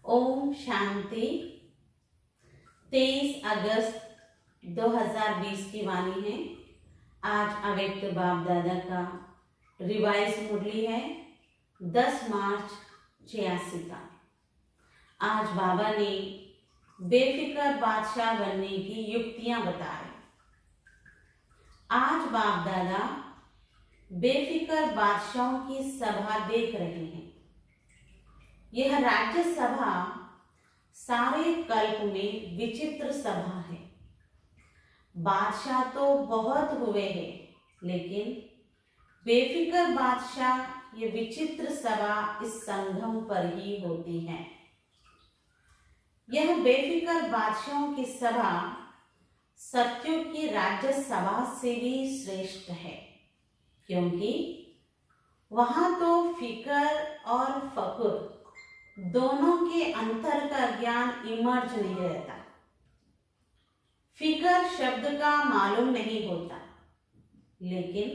ओम शांति। 23 अगस्त 2020 की वाणी है। आज अव्यक्त बाप दादा का रिवाइज मुरली है 10 मार्च 86 का। आज बाबा ने बेफिक्र बादशाह बनने की युक्तियां बताए। आज बाप दादा बेफिक्र बादशाहों की सभा देख रहे हैं। यह राज्य सभा सारे कल्प में विचित्र सभा है। बादशाह तो बहुत हुए हैं, लेकिन बेफिक्र बादशाह ये विचित्र सभा इस संगम पर ही होती है। यह बेफिक्र बादशाहों की सभा सत्युग की राज्य सभा से भी श्रेष्ठ है, क्योंकि वहां तो फिकर और फकुर दोनों के अंतर का ज्ञान इमर्ज नहीं रहता। फिकर शब्द का मालूम नहीं होता, लेकिन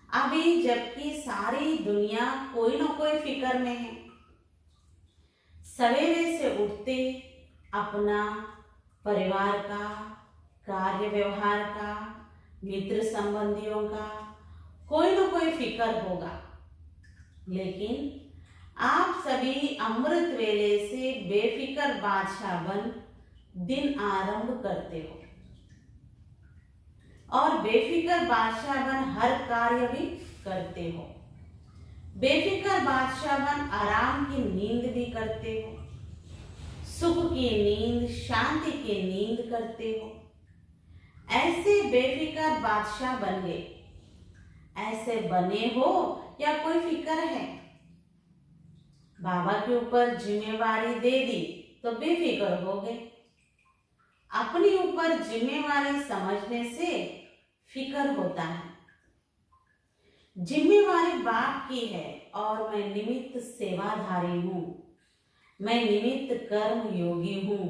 अभी जबकि सारी दुनिया कोई न कोई फिकर में है। सवेरे से उठते अपना परिवार का, कार्य व्यवहार का, मित्र संबंधियों का कोई न कोई फिकर होगा, लेकिन आप सभी अमृत वेले से बेफिक्र बादशाह बन दिन आरंभ करते हो और बेफिक्र बादशाह बन हर कार्य भी करते हो। बेफिक्र बादशाह बन आराम की नींद भी करते हो, सुख की नींद, शांति की नींद करते हो। ऐसे बेफिक्र बादशाह बन गए। ऐसे बने हो या कोई फिक्र है? बाबा के ऊपर जिम्मेवारी दे दी तो बेफिक्र हो गए। अपने ऊपर जिम्मेवारी समझने से फिक्र होता है। जिम्मेवारी बाप की है और मैं निमित्त सेवाधारी हूं। मैं निमित्त कर्म योगी हूं।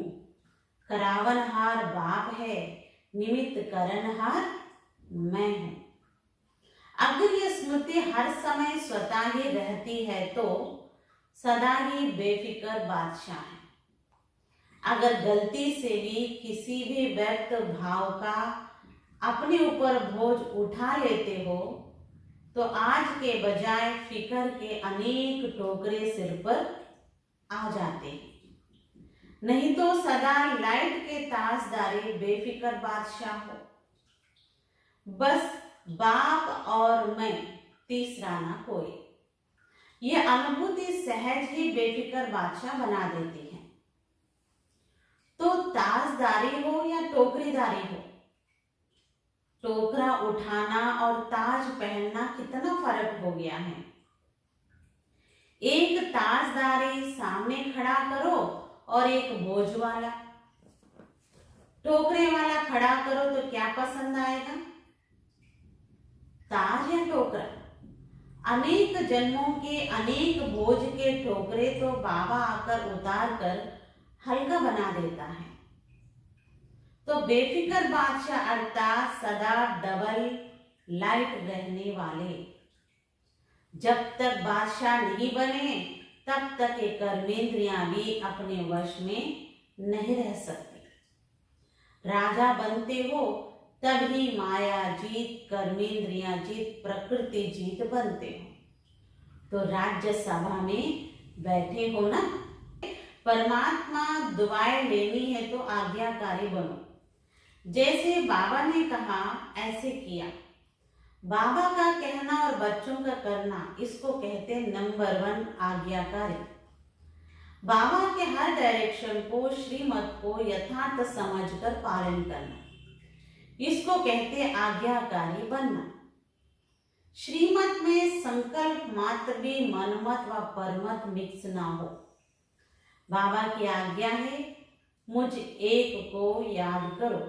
करावनहार बाप है, निमित्त करनहार मैं हूं। अगर यह स्मृति हर समय स्वतः ही रहती है तो सदा ही बेफिक्र बादशाह है। अगर गलती से भी किसी भी व्यक्त भाव का अपने ऊपर बोझ उठा लेते हो तो आज के बजाय फिक्र के अनेक टोकरे सिर पर आ जाते हैं। नहीं तो सदा लाइट के ताजदारी बेफिक्र बादशाह हो। बस बाप और मैं, तीसरा ना कोई। यह अनुभूति सहज ही बेफिक्र बादशाह बना देती है। तो ताजदारी हो या टोकरीदारी हो, टोकरा उठाना और ताज पहनना कितना फर्क हो गया है। एक ताजदारी सामने खड़ा करो और एक बोझ वाला, टोकरे वाला खड़ा करो तो क्या पसंद आएगा, ताज या टोकरा? अनेक जन्मों के अनेक बोझ के टोकरे तो बाबा आकर उतार कर हल्का बना देता है। तो बेफिक्र बादशाह अर्थात सदा डबल लाइट रहने वाले। जब तक बादशाह नहीं बने तब तक ये कर्मेंद्रियां भी अपने वश में नहीं रह सकती। राजा बनते हो तभी माया जीत, कर्मेंद्रियां जीत, प्रकृति जीत बनते हो। तो राज्य सभा में बैठे हो ना। परमात्मा दुआएं लेनी है तो आज्ञाकारी बनो। जैसे बाबा ने कहा ऐसे किया। बाबा का कहना और बच्चों का करना, इसको कहते हैं नंबर 1 आज्ञाकारी। बाबा के हर डायरेक्शन को, श्रीमत को यथार्थ समझकर पालन करना, इसको कहते हैं आज्ञाकारी बनना। श्रीमत में संकल्प मात्र भी मनमत व परमत मिक्स ना हो। बाबा की आज्ञा है मुझ एक को याद करो।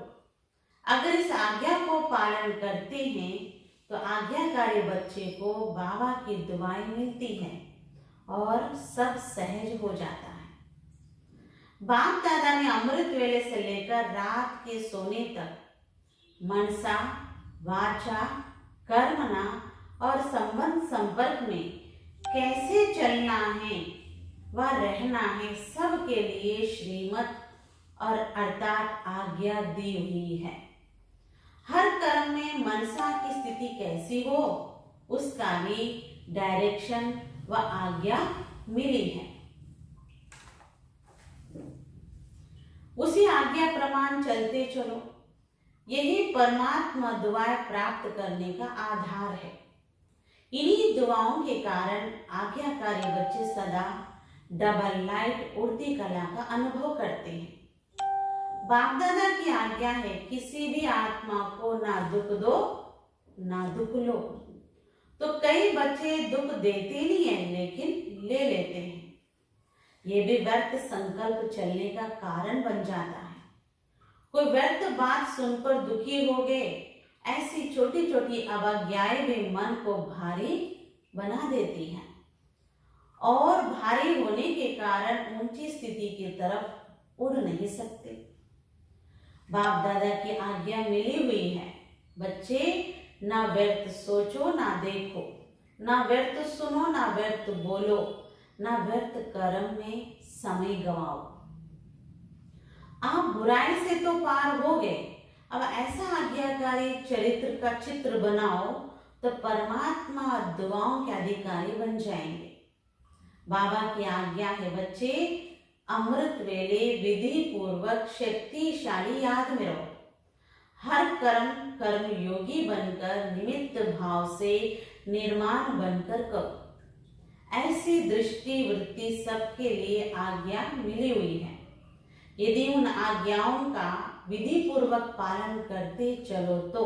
अगर इस आज्ञा को पालन करते हैं तो आज्ञाकारी बच्चे को बाबा की दुआएं मिलती हैं और सब सहज हो जाता है। बाप दादा ने अमृत वेले से लेकर रात के सोने तक मनसा, वाचा, कर्मणा और संबंध संपर्क में कैसे चलना है व रहना है, सबके लिए श्रीमत और अर्थात आज्ञा दी हुई है। हर कर्म में मनसा की स्थिति कैसी हो, उसका भी डायरेक्शन व आज्ञा मिली है। उसी आज्ञा प्रमाण चलते चलो, यही परमात्मा दुआएं प्राप्त करने का आधार है। इन्हीं दुआओं के कारण आज्ञाकारी बच्चे सदा डबल लाइट उड़ती कला का अनुभव करते हैं। बाप दादा की आज्ञा है, किसी भी आत्मा को ना दुख दो ना दुख लो। तो कई बच्चे दुख देते नहीं है लेकिन ले लेते हैं। ये भी व्यर्थ संकल्प चलने का कारण बन जाता है। कोई व्यर्थ बात सुनकर दुखी हो गए, ऐसी छोटी छोटी अवज्ञाएं भी मन को भारी बना देती हैं और भारी होने के कारण ऊंची स्थिति की तरफ उड़ नहीं सकते। बाप दादा की आज्ञा मिली हुई है, बच्चे ना व्यर्थ सोचो ना देखो, ना व्यर्थ सुनो ना व्यर्थ बोलो, ना व्यर्थ कर्म में समय गवाओ। आप बुराई से तो पार हो गए, अब ऐसा आज्ञाकारी चरित्र का चित्र बनाओ तो परमात्मा दुआओं के अधिकारी बन जाएंगे। बाबा की आज्ञा है बच्चे, अमृत वेले विधि पूर्वक शक्तिशाली याद में रहो। हर कर्म योगी बनकर निमित्त भाव से निर्माण बनकर करो। ऐसी दृष्टि वृत्ति सबके लिए आज्ञा मिली हुई है। यदि उन आज्ञाओं का विधि पूर्वक पालन करते चलो तो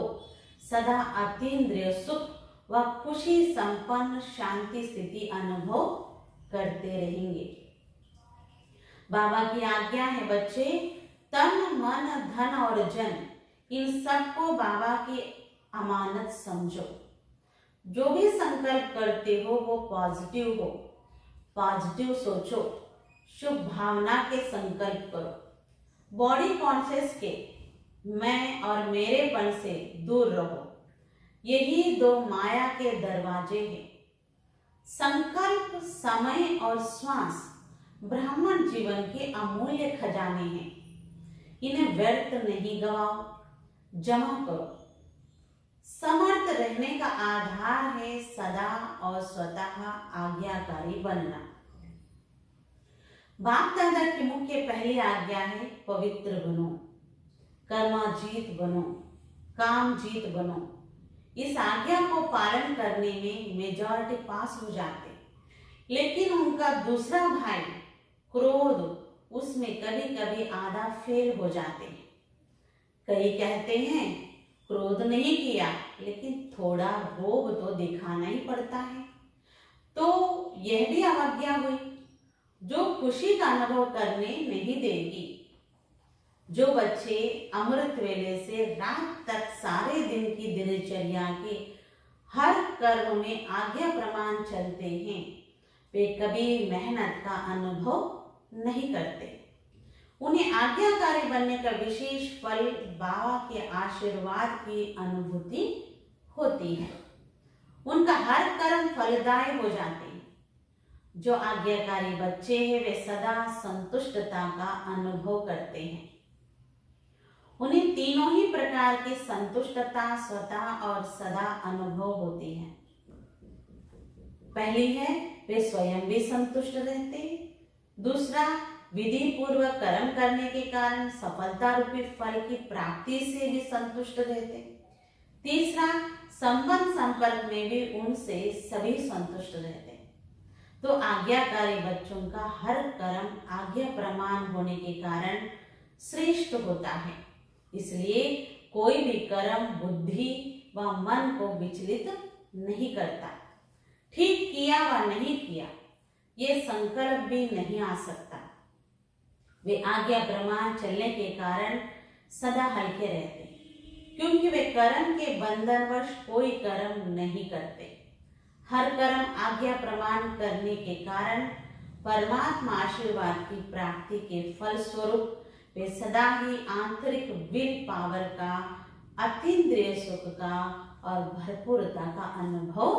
सदा अतीन्द्रिय सुख व खुशी संपन्न शांति स्थिति अनुभव करते रहेंगे। बाबा की आज्ञा है बच्चे, तन मन धन और जन इन सबको बाबा की अमानत समझो। जो भी संकल्प करते हो वो पॉजिटिव हो, पॉजिटिव सोचो, शुभ भावना के संकल्प करो। बॉडी कॉन्शियस के मैं और मेरेपन से दूर रहो। यही दो माया के दरवाजे हैं। संकल्प, समय और श्वास ब्राह्मण जीवन के अमूल्य खजाने हैं। इन्हें व्यर्थ नहीं गवाओ, जमा करो। समर्थ रहने का आधार है सदा और स्वतः आज्ञाकारी बनना। बाप दादा की मुख्य पहली आज्ञा है पवित्र बनो, कर्माजीत बनो, काम जीत बनो। इस आज्ञा को पालन करने में मेजॉरिटी पास हो जाते, लेकिन उनका दूसरा भाई क्रोध, उसमें कभी कभी आधा फेल हो जाते हैं। कई कहते हैं क्रोध नहीं किया, लेकिन थोड़ा रोब तो दिखाना ही पड़ता है। तो यह भी अवज्ञा हुई जो खुशी का अनुभव करने नहीं देगी। जो बच्चे अमृत वेले से रात तक सारे दिन की दिनचर्या के हर कर्म में आज्ञा प्रमाण चलते हैं, वे कभी मेहनत का अनुभव नहीं करते। उन्हें आज्ञाकारी बनने का विशेष फल बाबा के आशीर्वाद की अनुभूति होती है। उनका हर कर्म फलदायी हो जाते हैं। जो आज्ञाकारी बच्चे हैं वे सदा संतुष्टता का अनुभव करते हैं। उन्हें तीनों ही प्रकार की संतुष्टता स्वतः और सदा अनुभव होती है। पहली है वे स्वयं भी संतुष्ट रहते हैं। दूसरा, विधि पूर्वक कर्म करने के कारण सफलता रूपी फल की प्राप्ति से भी संतुष्ट रहते। तीसरा, संबंध संपर्क में भी उनसे सभी संतुष्ट रहते। तो आज्ञाकारी बच्चों का हर कर्म आज्ञा प्रमाण होने के कारण श्रेष्ठ होता है। इसलिए कोई भी कर्म बुद्धि व मन को विचलित नहीं करता। ठीक किया व नहीं किया ये संकल्प भी नहीं आ सकता। वे आज्ञा प्रमाण चलने के कारण सदा हल्के रहते, क्योंकि वे कर्म के बंधनवश कोई कर्म नहीं करते। हर कर्म आज्ञा प्रमाण करने के कारण परमात्मा आशीर्वाद की प्राप्ति के फल स्वरूप वे सदा ही आंतरिक विल पावर का, अतीन्द्रिय सुख का और भरपूरता का अनुभव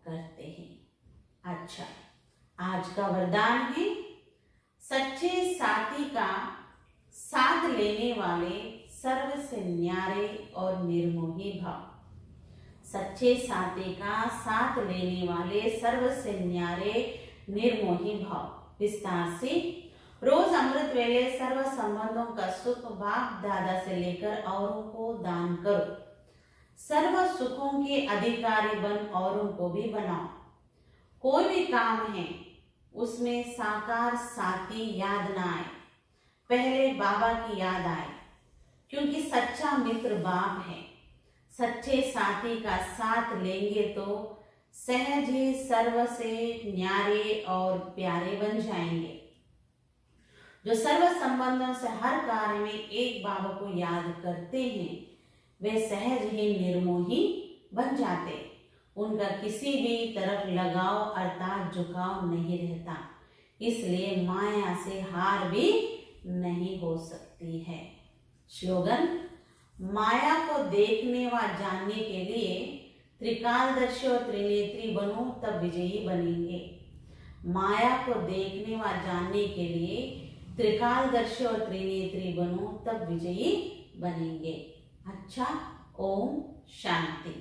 करते हैं। अच्छा, आज का वरदान है साथी का साथ लेने वाले सर्व से न्यारे और निर्मोही भाव। सच्चे साथी का साथ लेने वाले सर्व से न्यारे निर्मोही भाव। विस्तार से, रोज अमृत वेले सर्व संबंधों का सुख बाप दादा से लेकर औरों को दान करो। सर्व सुखों के अधिकारी बन औरों को भी बनाओ। कोई भी काम है उसमें साकार साथी याद ना आए, पहले बाबा की याद आए, क्योंकि सच्चा मित्र बाप है। सच्चे साथी का साथ लेंगे तो सहज ही सर्व से न्यारे और प्यारे बन जाएंगे। जो सर्व संबंधों से हर कार्य में एक बाबा को याद करते हैं वे सहज ही निर्मोही बन जाते। उनका किसी भी तरफ लगाव अर्थात झुकाव नहीं रहता, इसलिए माया से हार भी नहीं हो सकती है। स्लोगन, माया को देखने व जानने के लिए त्रिकालदर्शी और त्रिनेत्री बनो तब विजयी बनेंगे। माया को देखने व जानने के लिए त्रिकालदर्शी और त्रिनेत्री बनो तब विजयी बनेंगे। अच्छा, ओम शांति।